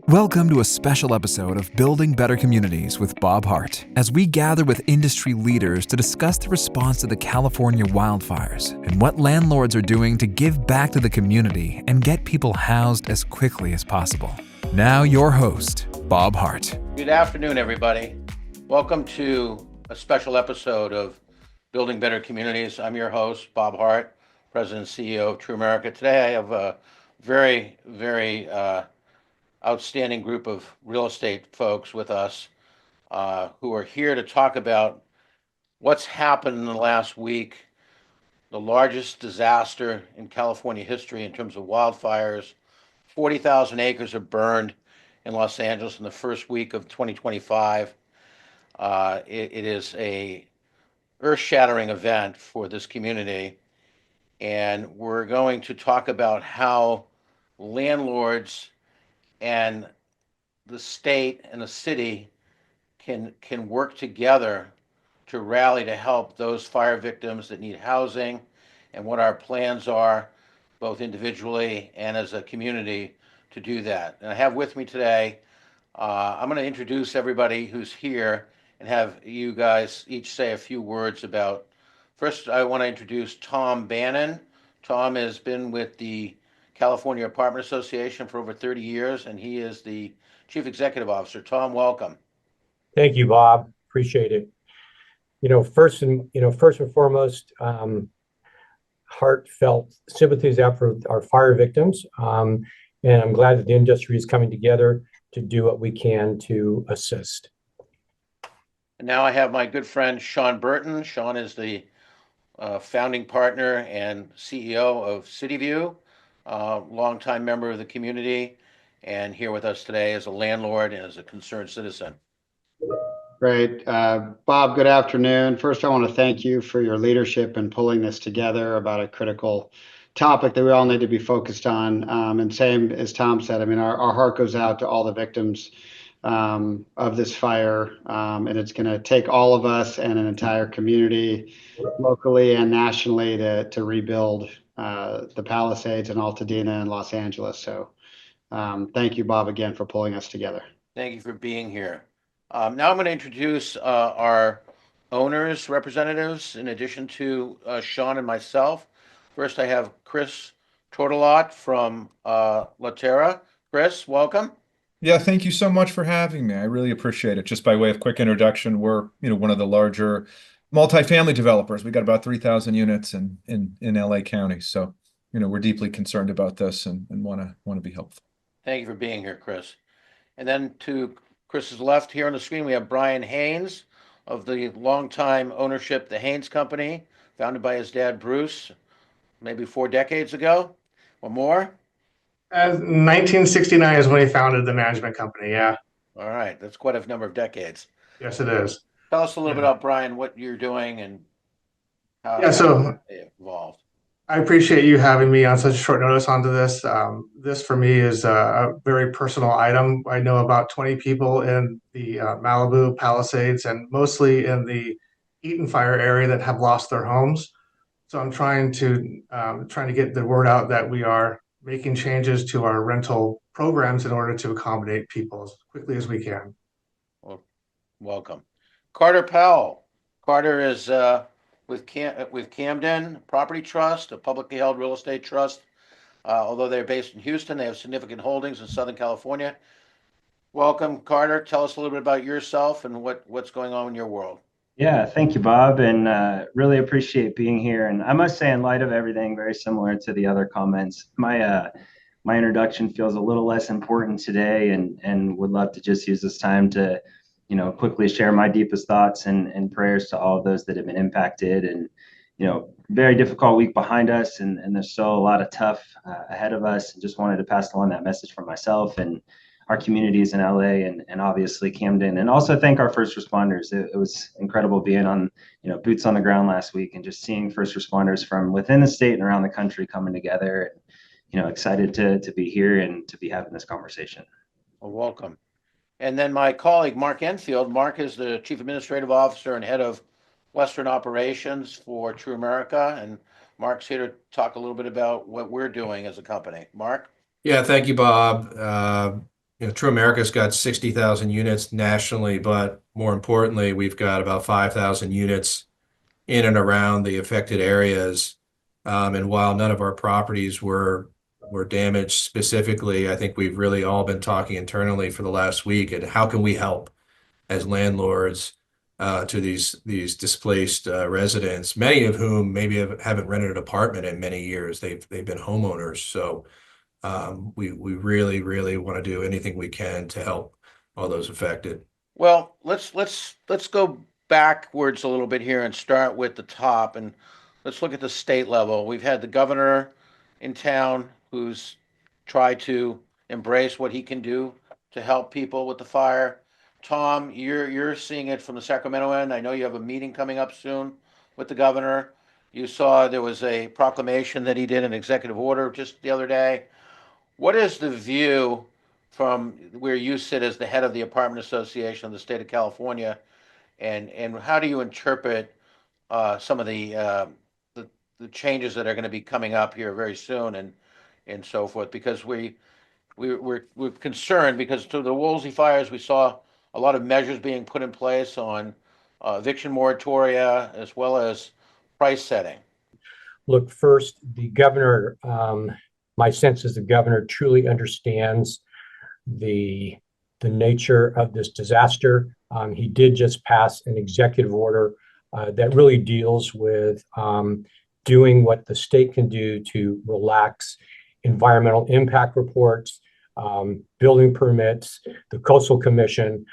Welcome to a special episode of Building Better Communities with Bob Hart, as we gather with industry leaders to discuss the response to the California wildfires and what landlords are doing to give back to the community and get people housed as quickly as possible. Now your host, Bob Hart. Good afternoon, everybody. Welcome to a special episode of Building Better Communities. I'm your host, Bob Hart, President and CEO of TruAmerica. Today I have a very outstanding group of real estate folks with us who are here to talk about what's happened in the last week, the largest disaster in California history in terms of wildfires. 40,000 acres are burned in Los Angeles in the first week of 2025. It is a earth-shattering event for this community, and we're going to talk about how landlords and the state and the city can work together to rally to help those fire victims that need housing, and what our plans are, both individually and as a community, to do that. And I have with me today, I'm going to introduce everybody who's here and have you guys each say a few words about. First, I want to introduce Tom Bannon. Tom has been with the California Apartment Association for over 30 years, and he is the Chief Executive Officer. Tom, welcome. Thank you, Bob. Appreciate it. First and foremost, heartfelt sympathies out for our fire victims, and I'm glad that the industry is coming together to do what we can to assist. And now I have my good friend Sean Burton. Sean is the founding partner and CEO of Cityview. Longtime member of the community, and here with us today as a landlord and as a concerned citizen. Great. Bob, good afternoon. First, I want to thank you for your leadership in pulling this together about a critical topic that we all need to be focused on. And same as Tom said, I mean, our heart goes out to all the victims of this fire. And it's going to take all of us and an entire community, locally and nationally, to rebuild the Palisades and Altadena and Los Angeles. So thank you, Bob, again, for pulling us together. Thank you for being here. Now I'm going to introduce our owners' representatives, in addition to Sean and myself. First, I have Chris Tourtellotte from Terra. Chris, welcome. Yeah, thank you so much for having me. I really appreciate it. Just by way of quick introduction, we're one of the larger multifamily developers. We got about 3,000 units in LA County. So, we're deeply concerned about this and want to be helpful. Thank you for being here, Chris. And then to Chris's left here on the screen, we have Bryan Haynes of the longtime ownership, the Haynes Company, founded by his dad, Bruce, maybe 4 decades ago or more. 1969 is when he founded the management company. Yeah. All right. That's quite a number of decades. Yes, it is. Tell us a little bit about, Bryan, what you're doing and how it evolved. I appreciate you having me on such short notice onto this. This for me is a very personal item. I know about 20 people in the Malibu Palisades and mostly in the Eaton Fire area that have lost their homes. So I'm trying to get the word out that we are making changes to our rental programs in order to accommodate people as quickly as we can. Well, welcome. Carter Powell. Carter is with Camden Property Trust, a publicly held real estate trust. Although they're based in Houston, they have significant holdings in Southern California. Welcome, Carter. Tell us a little bit about yourself and what's going on in your world. Yeah, thank you, Bob, and really appreciate being here. And I must say, in light of everything, very similar to the other comments, my introduction feels a little less important today, and would love to just use this time to quickly share my deepest thoughts and prayers to all of those that have been impacted. And, very difficult week behind us, and there's still a lot of tough ahead of us. And just wanted to pass along that message for myself and our communities in LA and obviously Camden, and also thank our first responders. It was incredible being on, boots on the ground last week and just seeing first responders from within the state and around the country coming together. And, excited to be here and to be having this conversation. Well, welcome. And then my colleague, Mark Enfield. Mark is the Chief Administrative Officer and Head of Western Operations for TruAmerica. And Mark's here to talk a little bit about what we're doing as a company. Mark? Yeah, thank you, Bob. TruAmerica's got 60,000 units nationally, but more importantly, we've got about 5,000 units in and around the affected areas. And while none of our properties were damaged specifically, I think we've really all been talking internally for the last week and how can we help as landlords to these displaced residents, many of whom maybe haven't rented an apartment in many years. They've been homeowners. So we really, really want to do anything we can to help all those affected. Well, let's go backwards a little bit here and start with the top, and let's look at the state level. We've had the governor in town who's tried to embrace what he can do to help people with the fire. Tom, you're seeing it from the Sacramento end. I know you have a meeting coming up soon with the governor. You saw there was a proclamation that he did, an executive order just the other day. What is the view from where you sit as the head of the apartment association of the state of California, and how do you interpret some of the changes that are going to be coming up here very soon and so forth? Because we're concerned because to the Woolsey fires, we saw a lot of measures being put in place on eviction moratoria as well as price setting. Look, first, the governor, my sense is the governor truly understands the nature of this disaster. He did just pass an executive order that really deals with doing what the state can do to relax environmental impact reports, building permits, the Coastal Commission,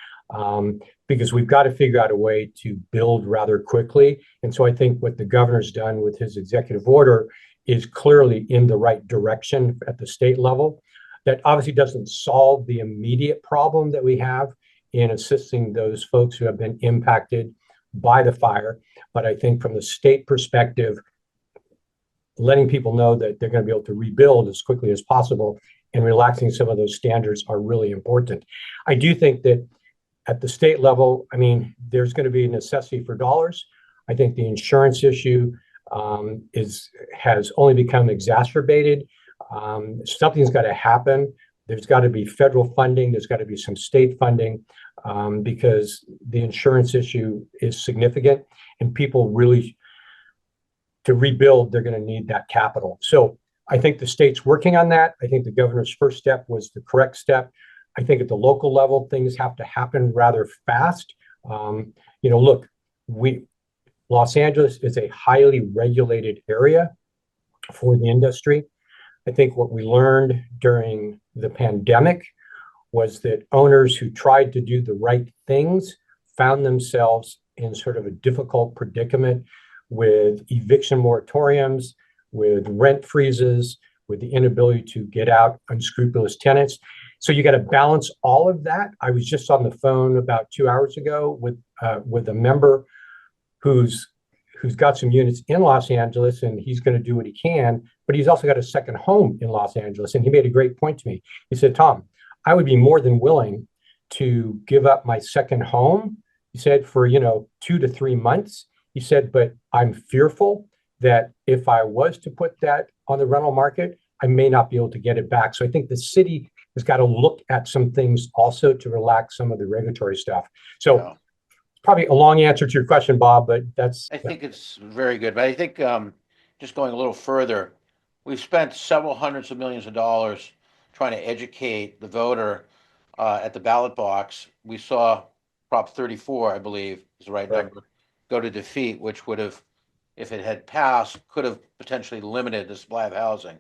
because we've got to figure out a way to build rather quickly. And so I think what the governor's done with his executive order is clearly in the right direction at the state level. That obviously doesn't solve the immediate problem that we have in assisting those folks who have been impacted by the fire. But I think from the state perspective, letting people know that they're going to be able to rebuild as quickly as possible and relaxing some of those standards are really important. I do think that at the state level, I mean, there's going to be a necessity for dollars. I think the insurance issue has only become exacerbated. Something's got to happen. There's got to be federal funding. There's got to be some state funding because the insurance issue is significant, and people really, to rebuild, they're going to need that capital. So I think the state's working on that. I think the governor's first step was the correct step. I think at the local level, things have to happen rather fast. Look, Los Angeles is a highly regulated area for the industry. I think what we learned during the pandemic was that owners who tried to do the right things found themselves in sort of a difficult predicament with eviction moratoriums, with rent freezes, with the inability to get out unscrupulous tenants. So you got to balance all of that. I was just on the phone about 2 hours ago with a member who's got some units in Los Angeles, and he's going to do what he can, but he's also got a second home in Los Angeles. And he made a great point to me. He said, Tom, I would be more than willing to give up my second home, he said, for 2 to 3 months. He said, but I'm fearful that if I was to put that on the rental market, I may not be able to get it back. So I think the city has got to look at some things also to relax some of the regulatory stuff. So Yeah. Probably a long answer to your question, Bob, but I think it's very good. But I think just going a little further, we've spent several hundreds of millions of dollars trying to educate the voter at the ballot box. We saw Prop 34, I believe, is the right number, go to defeat, which would have, if it had passed, could have potentially limited the supply of housing.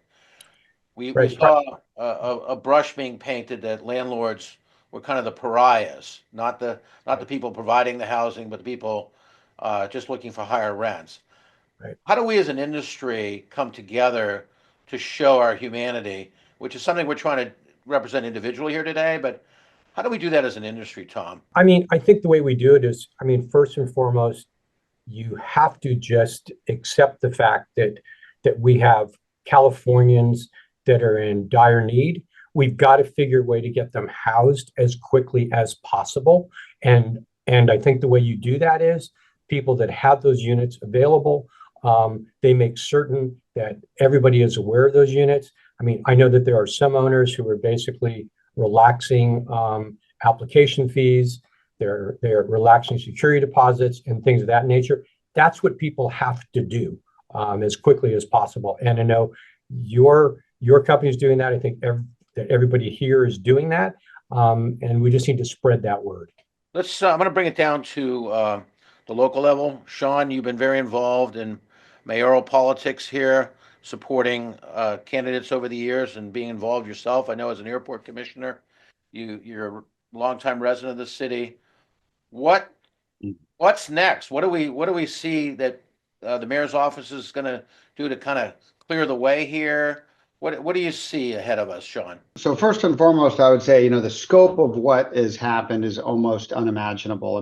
We saw a brush being painted that landlords were kind of the pariahs, not the people providing the housing, but the people just looking for higher rents. Right. How do we as an industry come together to show our humanity, which is something we're trying to represent individually here today, but how do we do that as an industry, Tom? I mean, I think the way we do it is, first and foremost, you have to just accept the fact that we have Californians that are in dire need. We've got to figure a way to get them housed as quickly as possible. And I think the way you do that is people that have those units available, they make certain that everybody is aware of those units. I know that there are some owners who are basically relaxing application fees, they're relaxing security deposits and things of that nature. That's what people have to do as quickly as possible. And I know your company is doing that. I think that everybody here is doing that. And we just need to spread that word. I'm going to bring it down to the local level. Sean, you've been very involved in mayoral politics here, supporting candidates over the years and being involved yourself. I know as an airport commissioner, you're a longtime resident of the city. What's next? What do we see that the mayor's office is going to do to kind of clear the way here? What do you see ahead of us, Sean? So first and foremost, I would say, the scope of what has happened is almost unimaginable.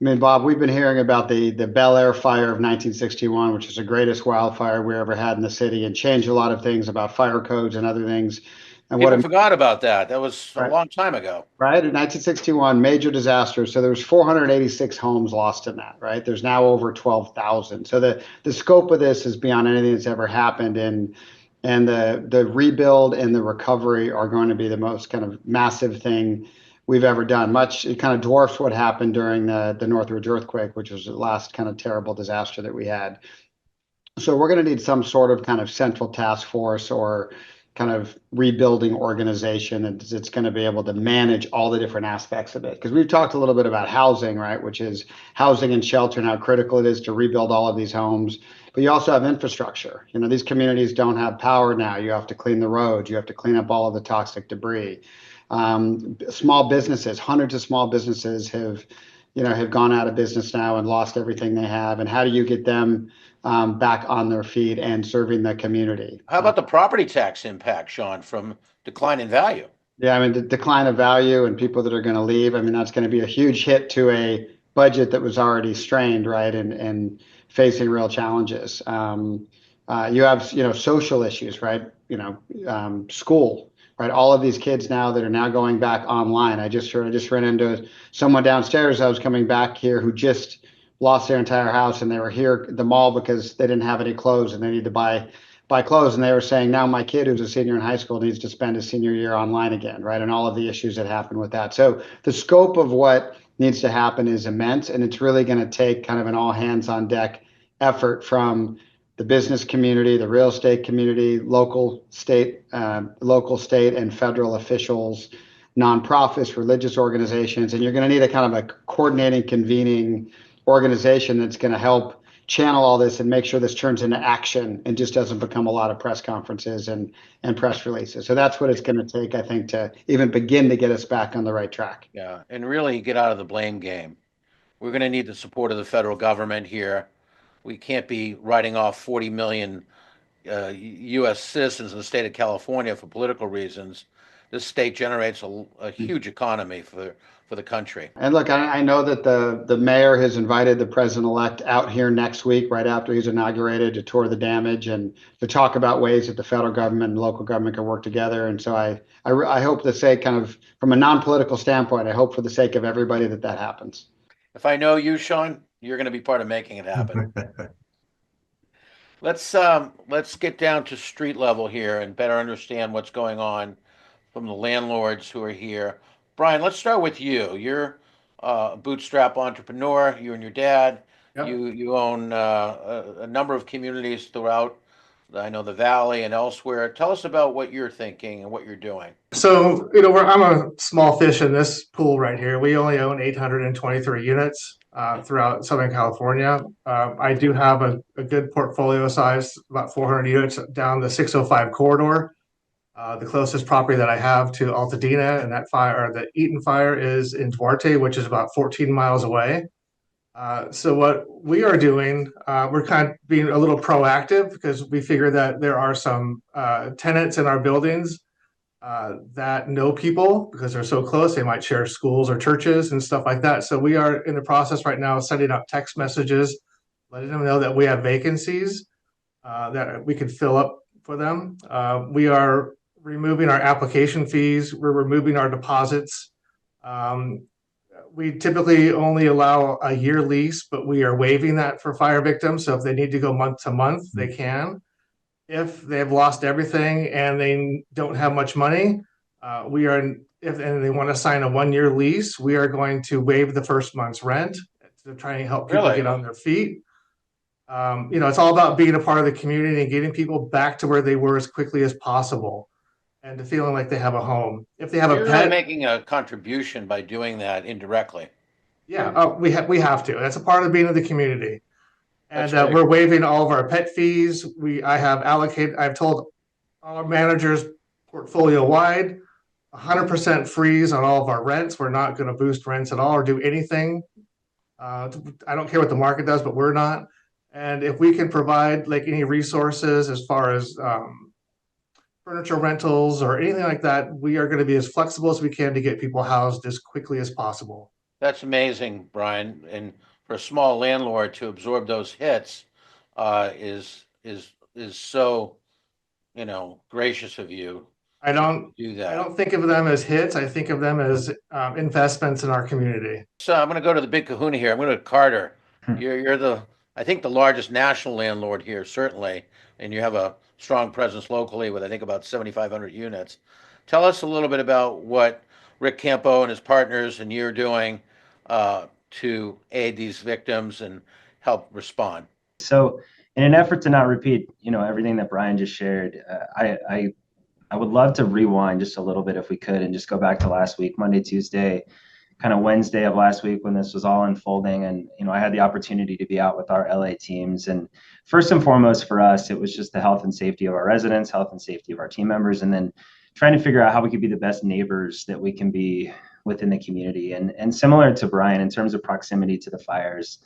Bob, we've been hearing about the Bel Air fire of 1961, which is the greatest wildfire we ever had in the city, and changed a lot of things about fire codes and other things. And People forgot about that. That was a long time ago. Right, in 1961, major disaster. So there was 486 homes lost in that. Right, there's now over 12,000. So the scope of this is beyond anything that's ever happened. And the rebuild and the recovery are going to be the most kind of massive thing we've ever done. It kind of dwarfs what happened during the Northridge earthquake, which was the last kind of terrible disaster that we had. So we're going to need some sort of kind of central task force or kind of rebuilding organization that's going to be able to manage all the different aspects of it. Because we've talked a little bit about housing, right, which is housing and shelter and how critical it is to rebuild all of these homes. But you also have infrastructure. These communities don't have power now. You have to clean the roads. You have to clean up all of the toxic debris. Small businesses, hundreds of small businesses have gone out of business now and lost everything they have. And how do you get them back on their feet and serving the community? How about the property tax impact, Sean, from decline in value? Yeah, the decline of value and people that are going to leave. That's going to be a huge hit to a budget that was already strained, right, and facing real challenges. You have, social issues, right? School, right? All of these kids now that are now going back online. I just ran into someone downstairs. I was coming back here who just lost their entire house, and they were here at the mall because they didn't have any clothes and they need to buy clothes. And they were saying, now my kid who's a senior in high school needs to spend his senior year online again, right? And all of the issues that happen with that. So the scope of what needs to happen is immense, and it's really going to take kind of an all hands on deck effort from the business community, the real estate community, local, state, and federal officials, nonprofits, religious organizations, and you're going to need a kind of a coordinating, convening organization that's going to help channel all this and make sure this turns into action and just doesn't become a lot of press conferences and press releases. So that's what it's going to take, I think, to even begin to get us back on the right track. Yeah, and really get out of the blame game. We're going to need the support of the federal government here. We can't be writing off 40 million U.S. citizens in the state of California for political reasons. This state generates a huge economy for the country. And look, I know that the mayor has invited the president-elect out here next week, right after he's inaugurated, to tour the damage and to talk about ways that the federal government and local government can work together. And so I hope to say, kind of from a non-political standpoint, I hope for the sake of everybody that happens. If I know you, Sean, you're going to be part of making it happen. Let's get down to street level here and better understand what's going on from the landlords who are here. Bryan, let's start with you. You're a bootstrap entrepreneur. You and your dad. Yep. You own a number of communities throughout, I know, the Valley and elsewhere. Tell us about what you're thinking and what you're doing. So, I'm a small fish in this pool right here. We only own 823 units throughout Southern California. I do have a good portfolio size, about 400 units down the 605 corridor. The closest property that I have to Altadena and that fire, or the Eaton fire, is in Duarte, which is about 14 miles away. So what we are doing, we're kind of being a little proactive because we figure that there are some tenants in our buildings that know people because they're so close. They might share schools or churches and stuff like that. So we are in the process right now of sending out text messages, letting them know that we have vacancies that we can fill up for them. We are removing our application fees. We're removing our deposits. We typically only allow a year lease, but we are waiving that for fire victims. So if they need to go month to month, they can. If they've lost everything and they don't have much money, If they want to sign a 1-year lease, we are going to waive the first month's rent to try and help people Really? get on their feet. It's all about being a part of the community and getting people back to where they were as quickly as possible and to feeling like they have a home. If they have a You're really pet, making a contribution by doing that indirectly. yeah, we have to. That's a part of being in the community. And That's great. we're waiving all of our pet fees. I've told all our managers portfolio wide, 100% freeze on all of our rents. We're not going to boost rents at all or do anything. I don't care what the market does, but we're not. And if we can provide like any resources as far as furniture rentals or anything like that, we are going to be as flexible as we can to get people housed as quickly as possible. That's amazing, Brian. And for a small landlord to absorb those hits is so, gracious of you I don't to do I that. don't think of them as hits. I think of them as investments in our community. So I'm going to go to the big kahuna here. I'm going to Carter. You're I think the largest national landlord here, certainly, and you have a strong presence locally with I think about 7,500 units. Tell us a little bit about what Rick Campo and his partners and you're doing to aid these victims and help respond. So, in an effort to not repeat, everything that Bryan just shared, I would love to rewind just a little bit if we could, and just go back to last week, Monday, Tuesday, kind of Wednesday of last week when this was all unfolding. And, I had the opportunity to be out with our LA teams. And first and foremost for us, it was just the health and safety of our residents, health and safety of our team members, and then trying to figure out how we could be the best neighbors that we can be within the community. And similar to Bryan, in terms of proximity to the fires,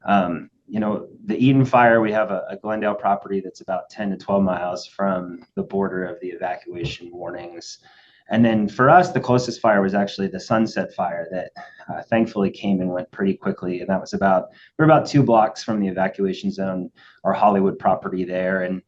the Eden fire, we have a Glendale property that's about 10 to 12 miles from the border of the evacuation warnings. And then for us, the closest fire was actually the Sunset fire that thankfully came and went pretty quickly. And that was we're about 2 blocks from the evacuation zone, our Hollywood property there. And,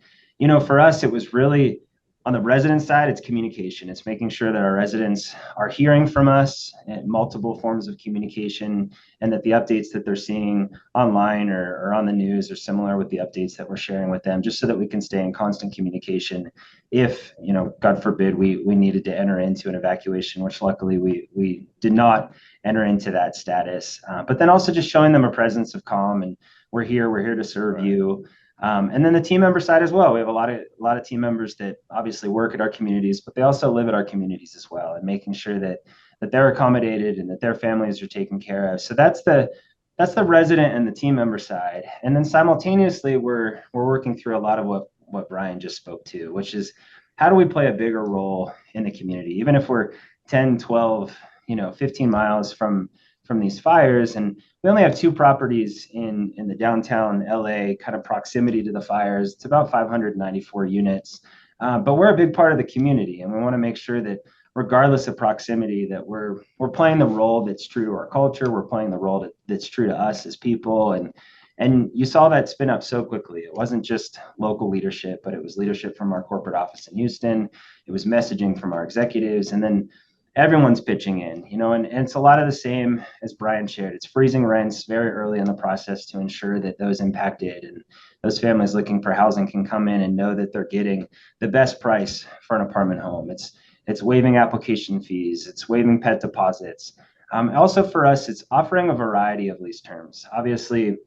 for us, it was really on the resident side, it's communication. It's making sure that our residents are hearing from us in multiple forms of communication, and that the updates that they're seeing online or on the news are similar with the updates that we're sharing with them, just so that we can stay in constant communication if, God forbid, we needed to enter into an evacuation, which luckily we did not enter into that status. But then also just showing them a presence of calm, and we're here to serve you. And then the team member side as well. We have a lot of team members that obviously work at our communities, but they also live at our communities as well, and making sure that they're accommodated and that their families are taken care of. So that's the resident and the team member side. And then simultaneously, we're working through a lot of what Bryan just spoke to, which is how do we play a bigger role in the community, even if we're 10, 12, 15 miles from these fires. And we only have 2 properties in the downtown LA kind of proximity to the fires. It's about 594 units, but we're a big part of the community, and we want to make sure that regardless of proximity, that we're playing the role that's true to our culture. We're playing the role that's true to us as people. And you saw that spin up so quickly. It wasn't just local leadership, but it was leadership from our corporate office in Houston. It was messaging from our executives, and then everyone's pitching in, and it's a lot of the same as Bryan shared. It's freezing rents very early in the process to ensure that those impacted and those families looking for housing can come in and know that they're getting the best price for an apartment home. It's waiving application fees. It's waiving pet deposits. Also for us, it's offering a variety of lease terms. Obviously,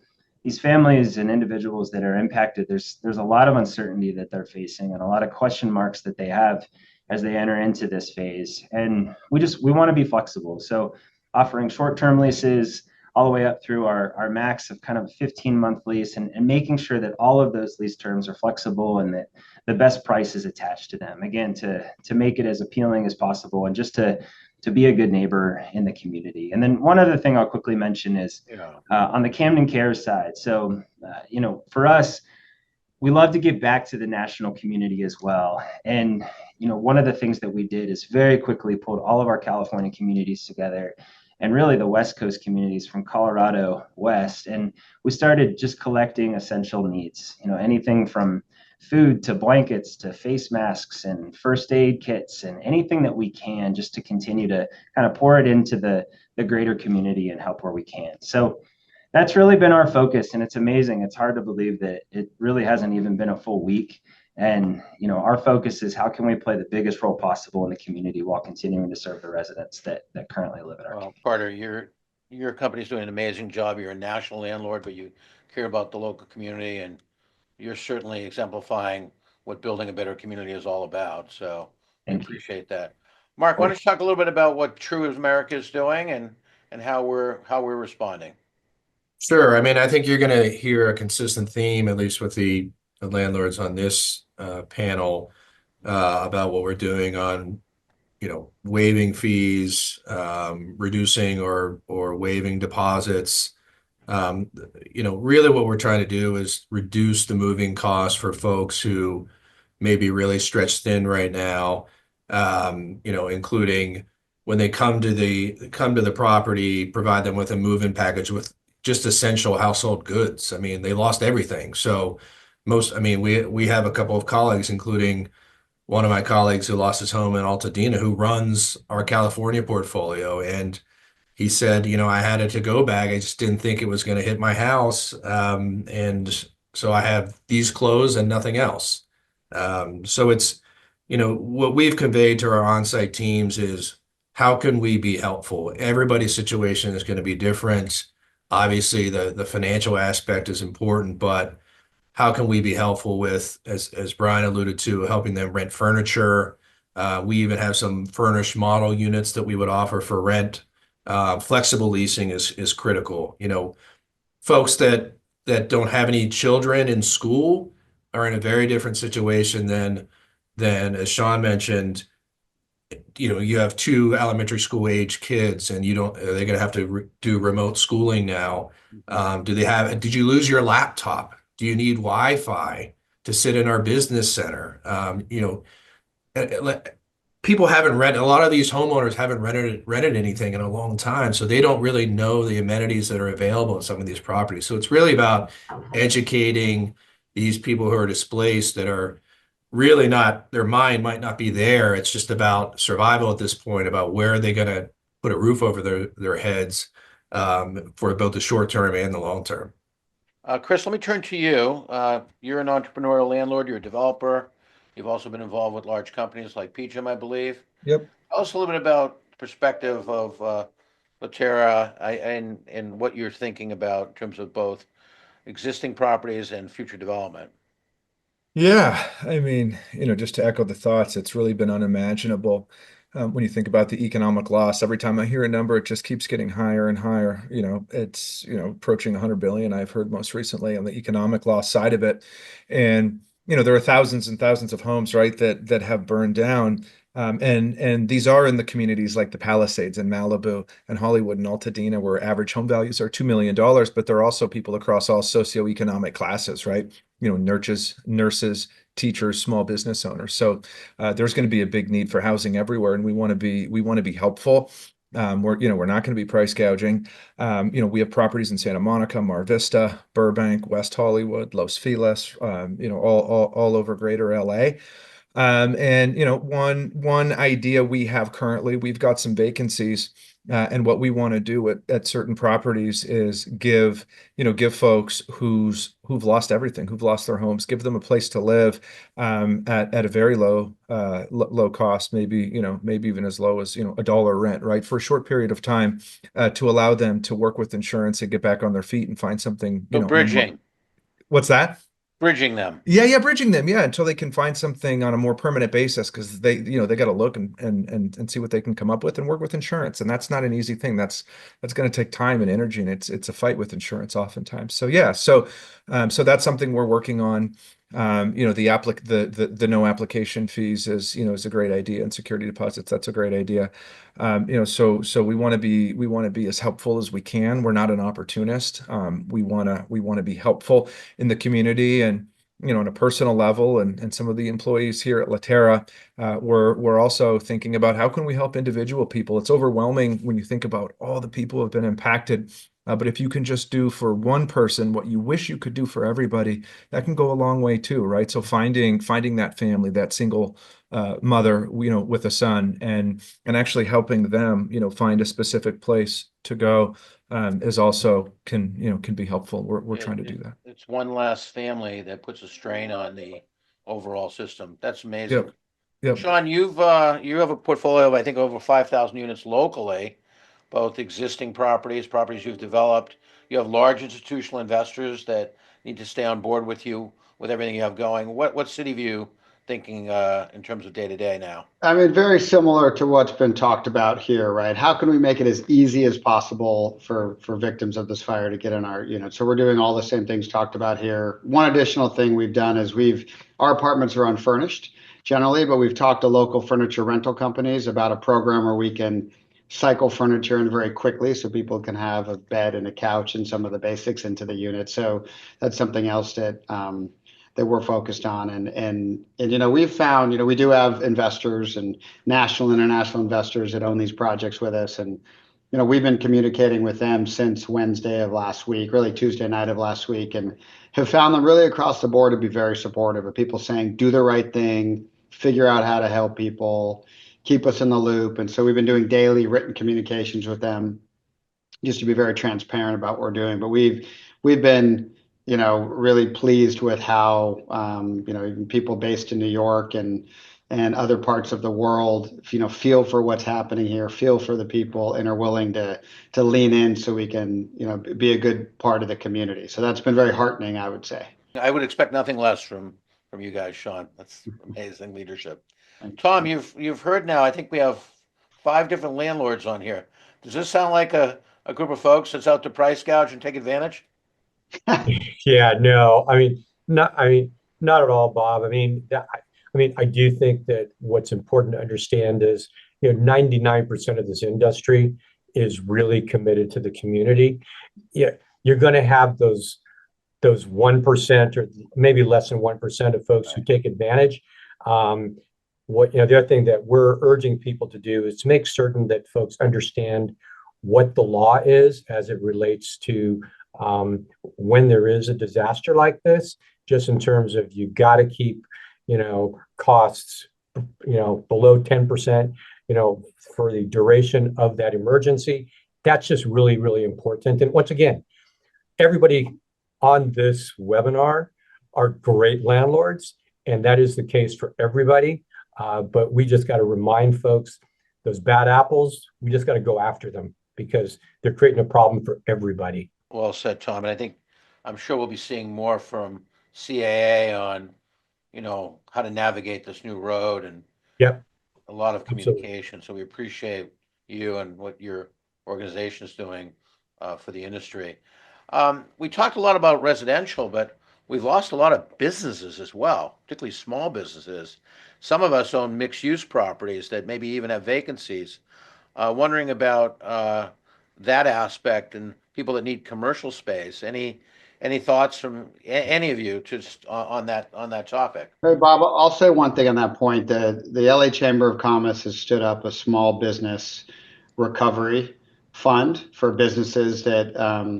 these families and individuals that are impacted, there's a lot of uncertainty that they're facing and a lot of question marks that they have as they enter into this phase. And we want to be flexible. So offering short-term leases all the way up through our max of kind of a 15-month lease, and making sure that all of those lease terms are flexible and that the best price is attached to them. Again, to make it as appealing as possible, and just to be a good neighbor in the community. And then one other thing I'll quickly mention is on the Camden Cares side. So, for us, we love to give back to the national community as well. And, one of the things that we did is very quickly pulled all of our California communities together, and really the West Coast communities from Colorado west. And we started just collecting essential needs, anything from food to blankets to face masks and first aid kits and anything that we can, just to continue to kind of pour it into the greater community and help where we can. So that's really been our focus, and it's amazing. It's hard to believe that it really hasn't even been a full week, And, our focus is how can we play the biggest role possible in the community while continuing to serve the residents that currently live in our community. Carter, your company's doing an amazing job. You're a national landlord, but you care about the local community, and you're certainly exemplifying what building a better community is all about. So we Thank you. appreciate that. Mark, why don't you talk a little bit about what TruAmerica is doing and how we're responding? Sure. I mean, I think you're going to hear a consistent theme, at least with the landlords on this panel, about what we're doing on, waiving fees, reducing or waiving deposits. Really what we're trying to do is reduce the moving costs for folks who may be really stretched thin right now, including when they come to the property, provide them with a move-in package with just essential household goods. I mean, they lost everything. So we have a couple of colleagues, including one of my colleagues who lost his home in Altadena, who runs our California portfolio. And he said, I had a to-go bag. I just didn't think it was going to hit my house. And so I have these clothes and nothing else. So it's, what we've conveyed to our on-site teams is how can we be helpful? Everybody's situation is going to be different. Obviously, the financial aspect is important, but how can we be helpful with, as Bryan alluded to, helping them rent furniture? We even have some furnished model units that we would offer for rent. Flexible leasing is critical. Folks that don't have any children in school are in a very different situation than as Sean mentioned. You have 2 elementary school age kids, and they're going to have to do remote schooling now. Did you lose your laptop? Do you need Wi-Fi to sit in our business center? People haven't rented, a lot of these homeowners haven't rented anything in a long time, so they don't really know the amenities that are available in some of these properties. So it's really about educating these people who are displaced that are really not, their mind might not be there. It's just about survival at this point, about where are they going to put a roof over their heads for both the short term and the long term. Chris, let me turn to you. You're an entrepreneurial landlord. You're a developer. You've also been involved with large companies like PGIM, I believe. Yep. Tell us a little bit about the perspective of Terra and what you're thinking about in terms of both existing properties and future development. Yeah, I mean, just to echo the thoughts, it's really been unimaginable. When you think about the economic loss, every time I hear a number, it just keeps getting higher and higher. It's, approaching 100 billion, I've heard most recently on the economic loss side of it. And, there are thousands and thousands of homes, right, that have burned down. And these are in the communities like the Palisades and Malibu and Hollywood and Altadena, where average home values are $2 million, but there are also people across all socioeconomic classes, right? Nurses, teachers, small business owners. So there's going to be a big need for housing everywhere, and we want to be helpful. We're not going to be price gouging. We have properties in Santa Monica, Mar Vista, Burbank, West Hollywood, Los Feliz, all over greater LA. And one idea we have currently, we've got some vacancies, and what we want to do at certain properties is give folks who've lost everything, who've lost their homes, give them a place to live, at a very low cost, maybe even as low as $1 rent, right, for a short period of time, to allow them to work with insurance and get back on their feet and find something. So bridging. What's that? Bridging them. Yeah, bridging them, until they can find something on a more permanent basis, because they got to look and see what they can come up with and work with insurance, and that's not an easy thing. That's going to take time and energy, and it's a fight with insurance oftentimes. So so that's something we're working on. The no application fees is a great idea, and security deposits, that's a great idea. So we want to be as helpful as we can. We're not an opportunist. We want to be helpful in the community, and on a personal level, and some of the employees here at Terra, we're also thinking about how can we help individual people. It's overwhelming when you think about all the people who have been impacted. But if you can just do for one person what you wish you could do for everybody, that can go a long way too, right? So finding that family, that single mother, with a son, and actually helping them, find a specific place to go, is also can be helpful. We're trying to do that. It's one less family that puts a strain on overall system. That's amazing. Yep. Yep. Sean, you have a portfolio of, I think, over 5,000 units locally, both existing properties you've developed. You have large institutional investors that need to stay on board with you with everything you have going. What's Cityview thinking in terms of day to day now? I mean, very similar to what's been talked about here, right? How can we make it as easy as possible for victims of this fire to get in our unit? So we're doing all the same things talked about here. One additional thing we've done is our apartments are unfurnished generally, but we've talked to local furniture rental companies about a program where we can cycle furniture in very quickly so people can have a bed and a couch and some of the basics into the unit. So that's something else that we're focused on. And we've found, we do have investors and national, international investors that own these projects with us. And, we've been communicating with them since Wednesday of last week, really Tuesday night of last week, and have found them really across the board to be very supportive of people saying, do the right thing, figure out how to help people, keep us in the loop. And so we've been doing daily written communications with them just to be very transparent about what we're doing. But we've been, really pleased with how, even people based in New York and other parts of the world, feel for what's happening here, feel for the people, and are willing to lean in so we can, be a good part of the community. So that's been very heartening, I would say. I would expect nothing less from you guys, Sean. That's amazing leadership. Tom, you've heard now. I think we have 5 different landlords on here. Does this sound like a group of folks that's out to price gouge and take advantage? Yeah, no, not at all, Bob. I do think that what's important to understand is, 99% of this industry is really committed to the community. Yeah, you're going to have those 1% or maybe less than 1% of folks who take advantage. The other thing that we're urging people to do is to make certain that folks understand what the law is as it relates to when there is a disaster like this, just in terms of you got to keep, costs, below 10%, for the duration of that emergency. That's just really, really important. And once again, everybody on this webinar are great landlords, and that is the case for everybody. But we just got to remind folks, those bad apples, we just got to go after them because they're creating a problem for everybody. Well said, Tom. And I'm sure we'll be seeing more from CAA on, how to navigate this new road and Yep. a lot of Absolutely. communication. So we appreciate you and what your organization is doing for the industry. We talked a lot about residential, but we've lost a lot of businesses as well, particularly small businesses. Some of us own mixed-use properties that maybe even have vacancies. Wondering about that aspect and people that need commercial space. Any thoughts from any of you just on that topic? Hey, Bob, I'll say one thing on that point. The LA Chamber of Commerce has stood up a small business recovery fund for businesses that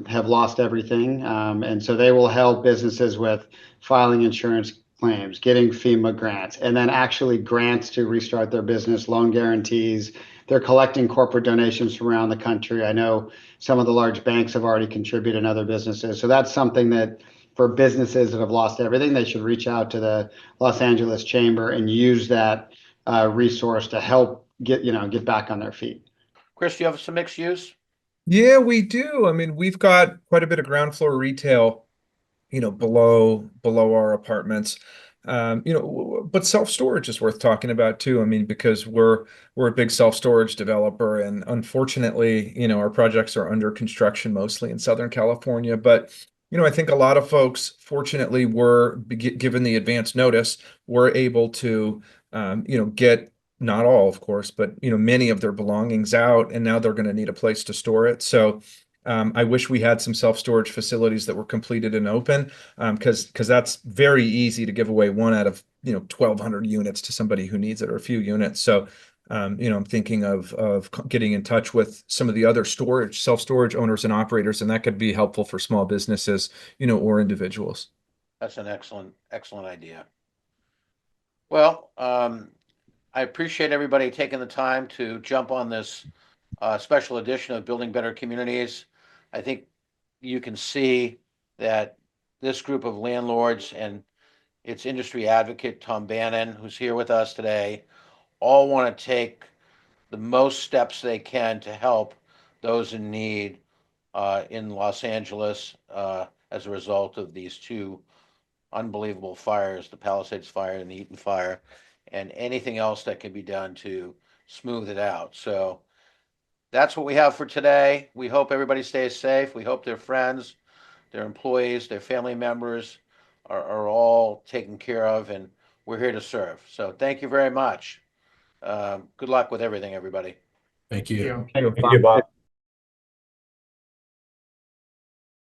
have lost everything. And so they will help businesses with filing insurance claims, getting FEMA grants, and then actually grants to restart their business, loan guarantees. They're collecting corporate donations from around the country. I know some of the large banks have already contributed in other businesses. So that's something that for businesses that have lost everything, they should reach out to the Los Angeles Chamber and use that resource to help get back on their feet. Chris, do you have some mixed use? Yeah, we do. I mean, we've got quite a bit of ground floor retail, below our apartments. But self-storage is worth talking about too. I mean, because we're a big self-storage developer, and unfortunately, our projects are under construction mostly in Southern California. But I think a lot of folks, fortunately, were given the advance notice, were able to, get, not all, of course, but many of their belongings out, and now they're going to need a place to store it. So I wish we had some self-storage facilities that were completed and open, because that's very easy to give away one out of 1,200 units to somebody who needs it, or a few units. So I'm thinking of getting in touch with some of the other self-storage owners and operators, and that could be helpful for small businesses, or individuals. That's an excellent idea. Well, I appreciate everybody taking the time to jump on this special edition of Building Better Communities. I think you can see that this group of landlords and its industry advocate, Tom Bannon, who's here with us today, all want to take the most steps they can to help those in need in Los Angeles as a result of these two unbelievable fires, the Palisades fire and the Eaton fire, and anything else that can be done to smooth it out. So that's what we have for today. We hope everybody stays safe. We hope their friends, their employees, their family members are all taken care of, and we're here to serve. So thank you very much. Good luck with everything, everybody. Thank you. Thank you. Thank you, Bob.